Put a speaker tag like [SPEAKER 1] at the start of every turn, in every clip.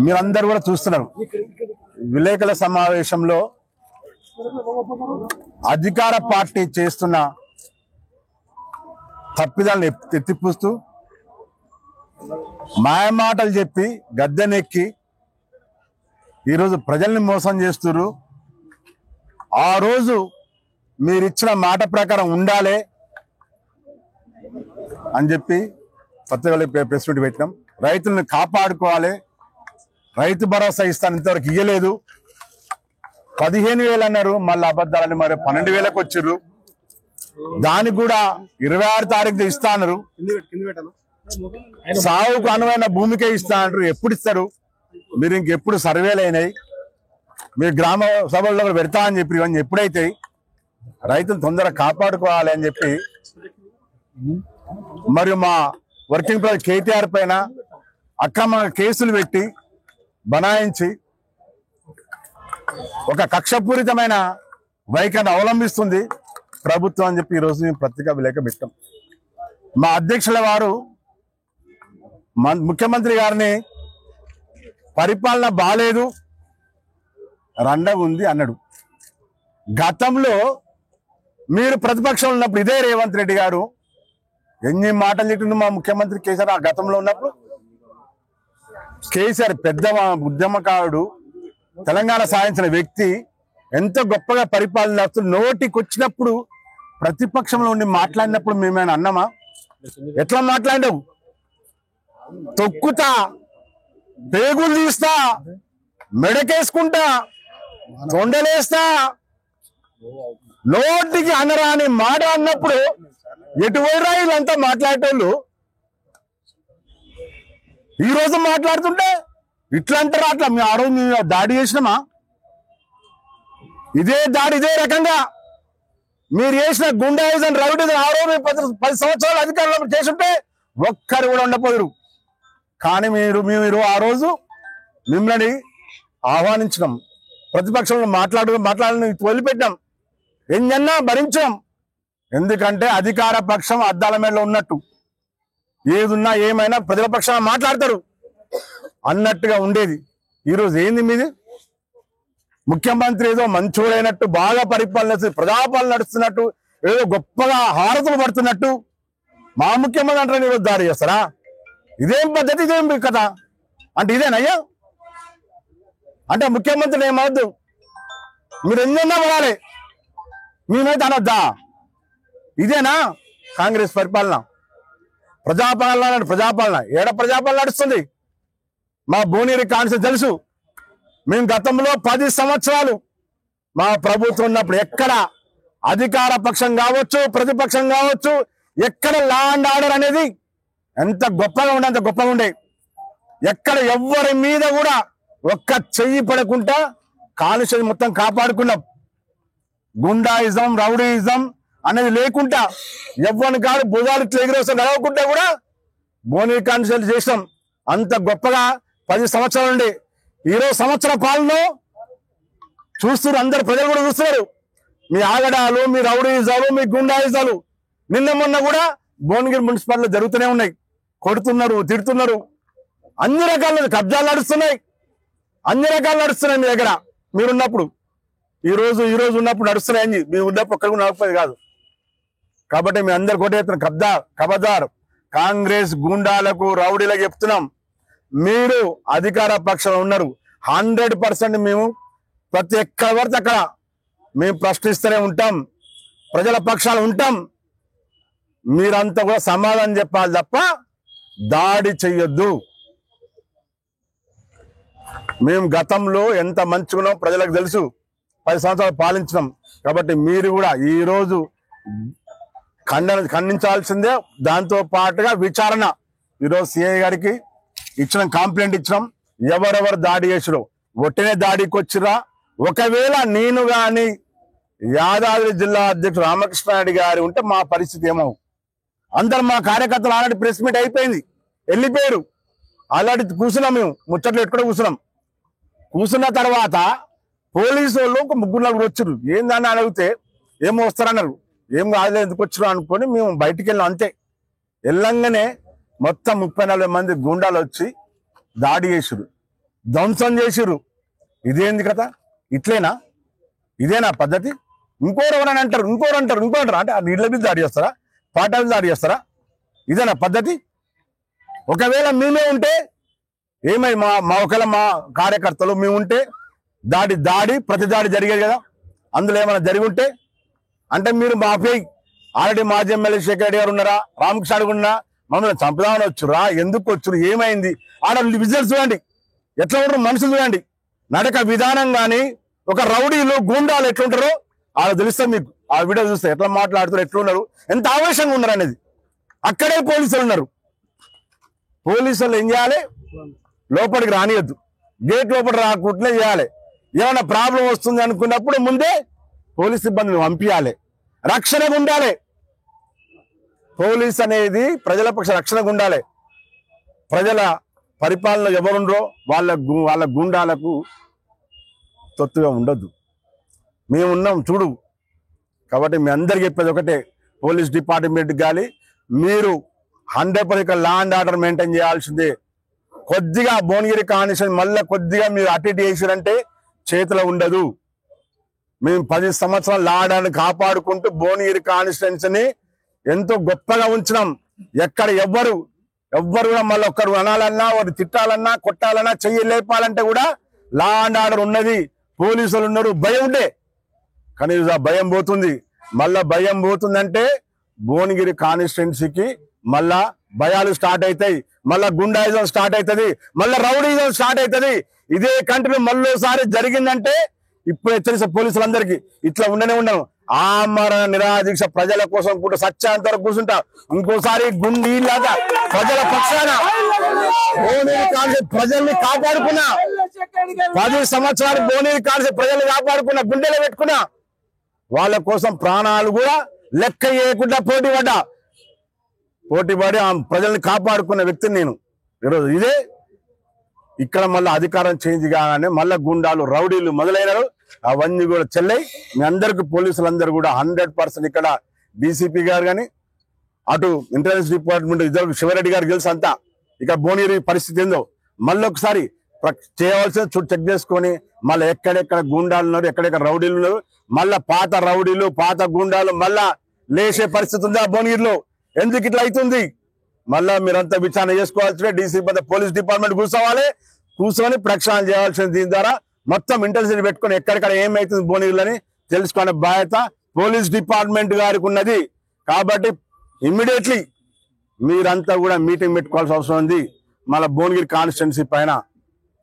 [SPEAKER 1] మీరందరూ కూడా చూస్తున్నారు. విలేకరుల సమావేశంలో అధికార పార్టీ చేస్తున్న తప్పిదాలను ఎత్తిపూస్తూ మాయమాటలు చెప్పి గద్దెనెక్కి ఈరోజు ప్రజల్ని మోసం చేస్తున్నారు. ఆ రోజు మీరిచ్చిన మాట ప్రకారం ఉండాలి అని చెప్పి పత్రికలు ప్రెస్ మీట్ పెట్టినాం. రైతులను కాపాడుకోవాలి, రైతు భరోసా ఇస్తాను ఇంతవరకు ఇయ్యలేదు. 15,000 అన్నారు, మళ్ళీ అబద్ధాలని మరి 12,000కు వచ్చిర్రు. దానికి కూడా 26 తారీఖు ఇస్తా అన్నారు. సాగుకు అనువైన భూమికే ఇస్తా అంటారు. ఎప్పుడు ఇస్తారు? మీరు ఇంకెప్పుడు సర్వేలు అయినాయి, మీరు గ్రామ సభల్లో పెడతా అని చెప్పి ఇవన్నీ ఎప్పుడైతే రైతులు తొందరగా కాపాడుకోవాలి అని చెప్పి మరియు మా వర్కింగ్ ప్రెసిడెంట్ కేటీఆర్ పైన అక్రమ కేసులు పెట్టి బనాయించి ఒక కక్షపూరితమైన వైఖరిని అవలంబిస్తుంది ప్రభుత్వం అని చెప్పి ఈరోజు మేము పత్రికా విలేకరు పెట్టాం. మా అధ్యక్షుల వారు ముఖ్యమంత్రి గారిని పరిపాలన బాలేదు, రండగా ఉంది అన్నాడు. గతంలో మీరు ప్రతిపక్షంలో ఉన్నప్పుడు ఇదే రేవంత్ రెడ్డి గారు ఎన్ని మాటలు చెప్పిండు మా ముఖ్యమంత్రి కేసీఆర్. ఆ గతంలో ఉన్నప్పుడు కేసీఆర్ పెద్ద ఉద్యమకారుడు, తెలంగాణ సాధించిన వ్యక్తి, ఎంత గొప్పగా పరిపాలన చేస్తూ నోటికి వచ్చినప్పుడు ప్రతిపక్షంలో ఉండి మాట్లాడినప్పుడు మేమైనా అన్నామా? ఎట్లా మాట్లాడావు? తొక్కుతా, పేగులు తీస్తా, మెడకేసుకుంటా, తొండలేస్తా, నోటికి అనరాని మాట అన్నప్పుడు ఎటువైరా వీళ్ళంతా మాట్లాడేటోళ్ళు ఈ రోజు మాట్లాడుతుంటే ఇట్లా అంటారా? అట్లా మేము ఆ రోజు మేము దాడి చేసినామా? ఇదే దాడి ఇదే రకంగా మీరు చేసిన గుండాయిజం, రౌడీజం ఆ రోజు 10 సంవత్సరాలు అధికారంలో చేసుంటే ఒక్కరు కూడా ఉండపోదురు. కానీ మీరు ఆ రోజు మిమ్మల్ని ఆహ్వానించినాం, ప్రతిపక్షంలో మాట్లాడాలని వదిలిపెట్టాం, ఎన్నన్నా భరించాం. ఎందుకంటే అధికార పక్షం అద్దాల మేడలో ఉన్నట్టు ఏదున్నా ఏమైనా ప్రజల పక్షాన మాట్లాడతారు అన్నట్టుగా ఉండేది. ఈరోజు ఏంది మీది? ముఖ్యమంత్రి ఏదో మంచోడైనట్టు, బాగా పరిపాలన ప్రజాపాలన నడుస్తున్నట్టు, ఏదో గొప్పగా హారతులు పడుతున్నట్టు మా ముఖ్యమంత్రి అంటే ఈరోజు దాడి చేస్తారా? ఇదేం పద్ధతి, ఇదేం కథ? అంటే ఇదేనయ్యా? అంటే ముఖ్యమంత్రిని ఏమవద్దు, మీరు ఎన్నెన్నో పడాలి, మేమైతే అనొద్దా? ఇదేనా కాంగ్రెస్ పరిపాలన? ప్రజాపాలన ఏడ ప్రజాపాలన నడుస్తుంది? మా భువనగిరి కాన్స్టిట్యూన్సీ తెలుసు. మేము గతంలో 10 సంవత్సరాలు మా ప్రభుత్వం ఉన్నప్పుడు ఎక్కడ అధికార పక్షం కావచ్చు, ప్రతిపక్షం కావచ్చు, ఎక్కడ లా అండ్ ఆర్డర్ అనేది ఎంత గొప్పగా ఉండే అంత గొప్పగా ఉండే. ఎక్కడ ఎవ్వరి మీద కూడా ఒక్క చెయ్యి పడకుండా కాన్స్టిట్యూన్సీ మొత్తం కాపాడుకున్నాం. గుండాయిజం, రౌడీయిజం అనేది లేకుండా ఎవ్వరిని కాదు భుజాలు ఎగిరేసం నడవకుండా కూడా భువనగిరి కాన్స్టిట్యూన్సీ చేసాం. అంత గొప్పగా 10 సంవత్సరాలు ఉండే. ఈరోజు సంవత్సర పాలన చూస్తున్నారు, అందరు ప్రజలు కూడా చూస్తున్నారు. మీ ఆగడాలు, మీ రౌడీయిజాలు, మీ గుండాయిజాలు నిన్న మొన్న కూడా భువనగిరి మున్సిపాలిటీలో జరుగుతూనే ఉన్నాయి. కొడుతున్నారు, తిడుతున్నారు, అన్ని రకాల కబ్జాలు నడుస్తున్నాయి, అన్ని రకాలు నడుస్తున్నాయి మీ దగ్గర మీరున్నప్పుడు. ఈ రోజు ఉన్నప్పుడు నడుస్తున్నాయని మీ ఉన్నప్పుడు ఒక్కరు నడపదు కాదు. కాబట్టి మీ అందరు కోట ఎత్తున కబద్దార్ కాంగ్రెస్ గుండాలకు, రౌడీలకు చెప్తున్నాం, మీరు అధికార పక్షంలో ఉన్నారు. 100% మేము ప్రతి ఎక్కడ పడితే అక్కడ మేము ప్రశ్నిస్తూనే ఉంటాం, ప్రజల పక్షాలు ఉంటాం. మీరంతా కూడా సమాధానం చెప్పాలి తప్ప దాడి చెయ్యొద్దు. మేము గతంలో ఎంత మంచుకున్నాం ప్రజలకు తెలుసు, 10 సంవత్సరాలు పాలించినాం. కాబట్టి మీరు కూడా ఈరోజు ఖండించాల్సిందే. దాంతో పాటుగా విచారణ ఈరోజు సిఐ గారికి ఇచ్చిన కంప్లైంట్ ఇచ్చినాం. ఎవరెవరు దాడి చేసిరో ఒట్టినే దాడికి వచ్చిరా. ఒకవేళ నేను గాని యాదాద్రి జిల్లా అధ్యక్షుడు రామకృష్ణారెడ్డి గారి ఉంటే మా పరిస్థితి ఏమో. అందరు మా కార్యకర్తలు ఆల్రెడీ ప్రెస్ మీట్ అయిపోయింది, వెళ్ళిపోయారు. ఆల్రెడీ కూర్చున్నాం, మేము ముచ్చట్లు ఎక్కడ కూర్చున్న తర్వాత పోలీసు వాళ్ళు ఒక 3-4 వచ్చారు. ఏందని అడిగితే ఏమో వస్తారన్నారు. ఏం కాదులే, ఎందుకు వచ్చారు అనుకొని మేము బయటికి వెళ్ళాం. అంతే. వెళ్ళంగానే మొత్తం 30-40 మంది గుండాలు వచ్చి దాడి చేసారు. ధ్వంసం చేసిర్రు. ఇదేంది కదా? ఇదేనా పద్ధతి? ఇంకోరెవరని అంటారు, ఇంకోరు అంటారు. అంటే ఆ నీళ్ళ మీద దాడి చేస్తారా, పాటల మీద దాడి చేస్తారా? ఇదేనా పద్ధతి? ఒకవేళ మేమే ఉంటే ఏమై ఒకవేళ మా కార్యకర్తలు మేము ఉంటే ప్రతి దాడి జరిగేది కదా. అందులో ఏమైనా జరిగి ఉంటే అంటే మీరు మాపై ఆల్రెడీ మాజీ ఎమ్మెల్యే శేఖర్ రెడ్డి గారు ఉన్నారా, రామకృష్ణ ఉన్నా, మమ్మల్ని చంపుదామని వచ్చురా, ఎందుకు వచ్చురు, ఏమైంది? ఆడ విజువల్స్ చూడండి, ఎట్లా ఉంటారు మనుషులు చూడండి, నడక విధానం కానీ ఒక రౌడీలు గూండాలు ఎట్లుంటారో ఆడ తెలుస్తుంది మీకు. ఆ వీడియో చూస్తే ఎట్లా మాట్లాడుతారు, ఎట్లున్నారు, ఎంత ఆవేశంగా ఉన్నారు అనేది. అక్కడే పోలీసులు ఉన్నారు. పోలీసులు ఏం చేయాలి? లోపలికి రానియద్దు, గేట్ లోపల రాకుండా చేయాలి. ఏమైనా ప్రాబ్లం వస్తుంది అనుకున్నప్పుడు ముందే పోలీస్ సిబ్బందిని పంపించాలి. రక్షణగా ఉండాలి. పోలీస్ అనేది ప్రజల పక్ష రక్షణగా ఉండాలి. ప్రజల పరిపాలన ఎవరుండ్రో వాళ్ళ గుండాలకు తొత్తుగా ఉండొద్దు. మేమున్నాం చూడు. కాబట్టి మీ అందరికి చెప్పేది ఒకటే, పోలీస్ డిపార్ట్మెంట్ కానీ మీరు 100% లా అండ్ ఆర్డర్ మెయింటైన్ చేయాల్సిందే. కొద్దిగా భువనగిరి కాన్స్టిట్యూన్సీ మళ్ళీ కొద్దిగా మీరు అటు ఇటు చేసిరంటే చేతిలో ఉండదు. మేము 10 సంవత్సరాలు లా అండ్ ఆర్డర్ కాపాడుకుంటూ భువనగిరి కాన్స్టిట్యూన్సీని ఎంతో గొప్పగా ఉంచినాం. ఎక్కడ ఎవ్వరు కూడా మళ్ళీ ఒక్కరు అనాలన్నా, వారు తిట్టాలన్నా, కొట్టాలన్నా, చెయ్యి లేపాలంటే కూడా లా అండ్ ఆర్డర్ ఉన్నది, పోలీసులు ఉన్నారు. భయం ఉండే, కానీ ఆ భయం పోతుంది. మళ్ళా భయం పోతుందంటే భువనగిరి కాన్స్టిట్యున్సీకి మళ్ళా భయాలు స్టార్ట్ అవుతాయి, మళ్ళా గుండాయిజం స్టార్ట్ అవుతుంది, మళ్ళా రౌడీజం స్టార్ట్ అవుతుంది. ఇదే కంటిన్యూ మళ్ళీసారి జరిగిందంటే ఇప్పుడు హెచ్చరిస్తా పోలీసులందరికీ, ఇట్లా ఉండను. ఆమరణ నిరాదీక్ష ప్రజల కోసం కూడా సత్యాంత వరకు కూర్చుంటా. ఇంకోసారి గుండీలాగా ప్రజల పక్షాన భువనగిరి కాన్స్టిట్యున్సీ ప్రజల్ని కాపాడుకున్నా, 10 సంవత్సరాలు భువనగిరి కాన్స్టిట్యున్సీ ప్రజల్ని కాపాడుకున్నా, గుండెలో పెట్టుకున్నా. వాళ్ళ కోసం ప్రాణాలు కూడా లెక్క చేయకుండా పోటీపడి ఆ ప్రజల్ని కాపాడుకున్న వ్యక్తిని నేను. ఈరోజు ఇదే ఇక్కడ మళ్ళీ అధికారం చేంజ్ కాగానే మళ్ళీ గుండాలు, రౌడీలు మొదలైనరు. అవన్నీ కూడా చెల్లై మీ అందరికి పోలీసులందరూ కూడా 100% ఇక్కడ డీసీపీ గారు కానీ, అటు ఇంటెలిజెన్స్ డిపార్ట్మెంట్ ఇద్దరు శివరెడ్డి గారు తెలుసు అంతా. ఇక భువనగిరి పరిస్థితి ఏందో మళ్ళీ ఒకసారి చేయవలసిన చెక్ చేసుకొని మళ్ళీ ఎక్కడెక్కడ గుండాలు ఉన్నారు, ఎక్కడెక్కడ రౌడీలు ఉన్నారు, మళ్ళా పాత రౌడీలు, పాత గుండాలు మళ్ళా లేచే పరిస్థితి ఉందా భువనగిరిలో? ఎందుకు ఇట్లా అవుతుంది? మళ్ళా మీరంతా విచారణ చేసుకోవాల్సిందే. డీసీపీ పోలీస్ డిపార్ట్మెంట్ కూర్చొని ప్రక్షాళన చేయాల్సింది. దీని ద్వారా మొత్తం ఇంటెలిజెన్స్ పెట్టుకొని ఎక్కడెక్కడ ఏమైతుంది భువనగిరిలో తెలుసుకునే బాధ్యత పోలీస్ డిపార్ట్మెంట్ గారికి ఉన్నది. కాబట్టి ఇమ్మీడియట్లీ మీరంతా కూడా మీటింగ్ పెట్టుకోవాల్సిన అవసరం ఉంది మళ్ళీ భువనగిరి కాన్స్టిట్యున్సీ పైన.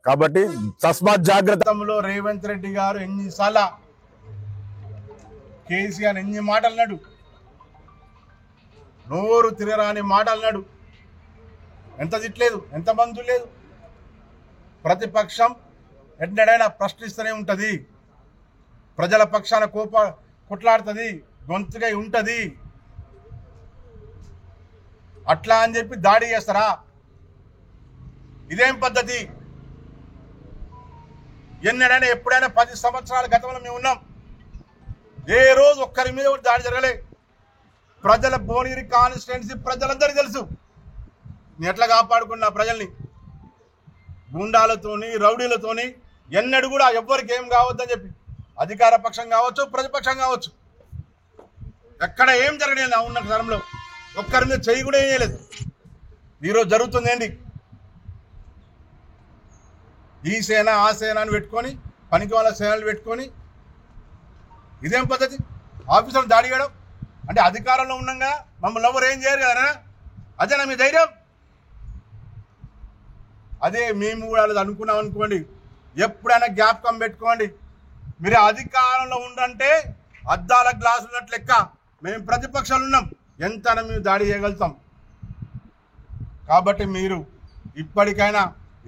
[SPEAKER 1] కాబట్టి తస్మాత్ జాగ్రత్తలో రేవంత్ రెడ్డి గారు ఎన్నిసార్లు కేసీఆర్ ఎన్ని మాటలు అన్నాడు, నోరు తిరగరాని మాటలు అన్నాడు. ఎంత తిట్టలేదు, ఎంత మందు లేదు. ప్రతిపక్షం ఎన్నడైనా ప్రశ్నిస్తూనే ఉంటుంది, ప్రజల పక్షాన కొట్లాడుతుంది, గొంతుగా ఉంటుంది. అట్లా అని చెప్పి దాడి చేస్తారా? ఇదేం పద్ధతి? ఎన్నడైనా ఎప్పుడైనా 10 సంవత్సరాల గతంలో మేము ఉన్నాం, ఏ రోజు ఒక్కరి మీద దాడి జరగలే. ప్రజల భువనగిరి కాన్స్టిట్యున్సీ ప్రజలందరికీ తెలుసు నేను ఎట్లా కాపాడుకున్నా ప్రజల్ని. గుండాలతోని, రౌడీలతోని ఎన్నడూ కూడా ఎవ్వరికి ఏం కావద్దని చెప్పి, అధికార పక్షం కావచ్చు, ప్రతిపక్షం కావచ్చు, ఎక్కడ ఏం జరగలేదు. ఉన్న క్షణంలో ఒక్కరి మీద చెయ్యి కూడా వేయలేదు. ఈరోజు జరుగుతుంది ఏంటి? ఈ సేన ఆ సేన అని పెట్టుకొని, పనికి వాళ్ళ సేనలు పెట్టుకొని, ఇదేం పద్ధతి? ఆఫీసర్లు దాడి చేయడం అంటే అధికారంలో ఉన్నాగా మమ్మల్ని ఎవరు ఏం చేయరు కదా, అదేనా మీ ధైర్యం? అదే మేము కూడా అనుకున్నాం అనుకోండి, ఎప్పుడైనా జ్ఞాపకం పెట్టుకోండి, మీరు అధికారంలో ఉండంటే అద్దాల గ్లాసు ఉన్నట్లు లెక్క. మేము ప్రతిపక్షాలు ఉన్నాం, ఎంత మేము దాడి చేయగలుగుతాం. కాబట్టి మీరు ఇప్పటికైనా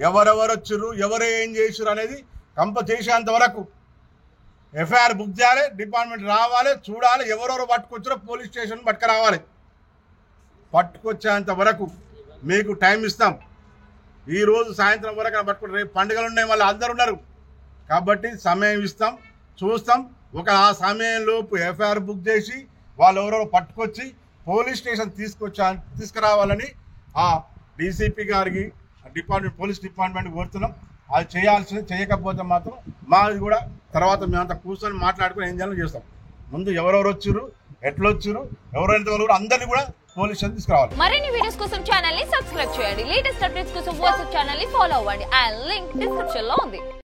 [SPEAKER 1] ఎవరెవరు వచ్చిర్రు, ఎవరు ఏం చేసిర్రు అనేది చేసేంత వరకు ఎఫ్ఐఆర్ బుక్ చేయాలి, డిపార్ట్మెంట్ రావాలి, చూడాలి, ఎవరెవరు పట్టుకొచ్చారో పోలీస్ స్టేషన్ పట్టుకురావాలి. పట్టుకొచ్చేంత వరకు మీకు టైం ఇస్తాం. ఈరోజు సాయంత్రం వరకు పట్టుకుంటారు, రేపు పండుగలు ఉన్నాయి, వాళ్ళు అందరు ఉన్నారు. కాబట్టి సమయం ఇస్తాం, చూస్తాం. ఆ సమయంలోపు ఎఫ్ఐఆర్ బుక్ చేసి వాళ్ళు ఎవరెవరు పట్టుకొచ్చి పోలీస్ స్టేషన్ తీసుకురావాలని ఆ డీసీపీ గారికి పోలీస్ డిపార్ట్మెంట్ కోరుతున్నాం. అది చేయాల్సింది. చేయకపోతే మాత్రం మాది కూడా తర్వాత మేమంతా కూర్చొని మాట్లాడుకుని ఏం చేయాలో చేస్తాం. ముందు ఎవరెవరు వచ్చారు, ఎట్లా వచ్చారు, ఎవరైనా కూడా అందరినీ కూడా పోలీస్ స్టేషన్ తీసుకురావాలి.
[SPEAKER 2] మరిన్ని వీడియోస్ కోసం ఛానల్ ని సబ్స్క్రైబ్ చేయండి. లేటెస్ట్ అప్డేట్స్ కోసం వాట్సాప్ ఛానల్ ని ఫాలో అవ్వండి. ఆ లింక్ డిస్క్రిప్షన్ లో ఉంది.